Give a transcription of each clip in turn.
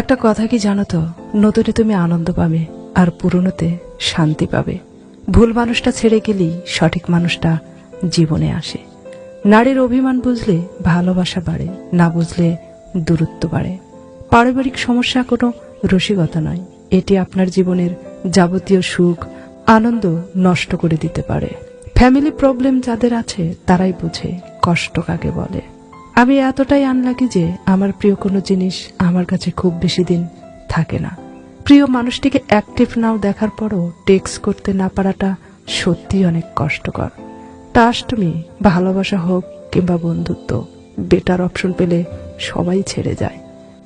একটা কথা কি জানো তো, নতুনে তুমি আনন্দ পাবে আর পুরনোতে শান্তি পাবে। ভুল মানুষটা ছেড়ে গেলেই সঠিক মানুষটা জীবনে আসে। নারীর অভিমান বুঝলে ভালোবাসা বাড়ে, না বুঝলে দূরত্ব বাড়ে। পারিবারিক সমস্যা কোনো রসিকতা নয়, এটি আপনার জীবনের যাবতীয় সুখ আনন্দ নষ্ট করে দিতে পারে। ফ্যামিলি প্রবলেম যাদের আছে তারাই বুঝে কষ্ট কাকে বলে। আমি এতটাই আনলাকি যে আমার প্রিয় কোনো জিনিস আমার কাছে খুব বেশি দিন থাকে না। প্রিয় মানুষটিকে অ্যাক্টিভ নাও দেখার পরও টেক্সট করতে না পারাটা সত্যি অনেক কষ্টকর। ট্রাস্ট মি, ভালোবাসা হোক কিংবা বন্ধুত্ব, বেটার অপশন পেলে সবাই ছেড়ে যায়।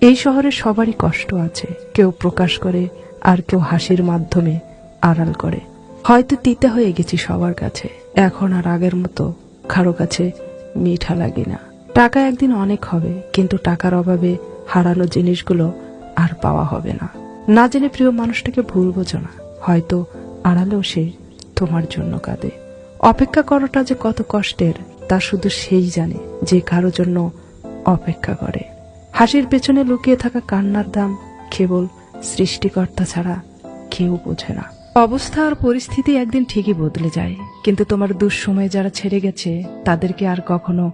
এই শহরে সবারই কষ্ট আছে, কেউ প্রকাশ করে আর কেউ হাসির মাধ্যমে আড়াল করে। হয়তো তিতে হয়ে গেছি সবার কাছে, এখন আর আগের মতো কারো কাছে মিঠা লাগে না। টাকা একদিন অনেক হবে, কিন্তু টাকার অভাবে হারানো জিনিসগুলো আর পাওয়া হবে না। না জেনে প্রিয় মানুষটাকে ভুল বোঝো না, হয়তো আড়ালেও সে তোমার জন্য কাঁদে। অপেক্ষা করাটা যে কত কষ্টের তা শুধু সেই জানে যে কারো জন্য অপেক্ষা করে। হাসির পেছনে লুকিয়ে থাকা কান্নার দাম কেবল সৃষ্টিকর্তা ছাড়া কেউ বোঝে না। অবস্থা আর পরিস্থিতি একদিন ঠিকই বদলে যায়, কিন্তু তোমার দুঃসময়ে যারা ছেড়ে গেছে তাদেরকে আর কখনো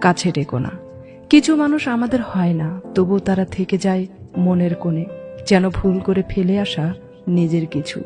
কাছে ডেকো না। কিছু মানুষ আমাদের হয় না, তবুও তারা থেকে যায় মনের কোণে, যেন ভুল করে ফেলে আসা নিজের কিছু।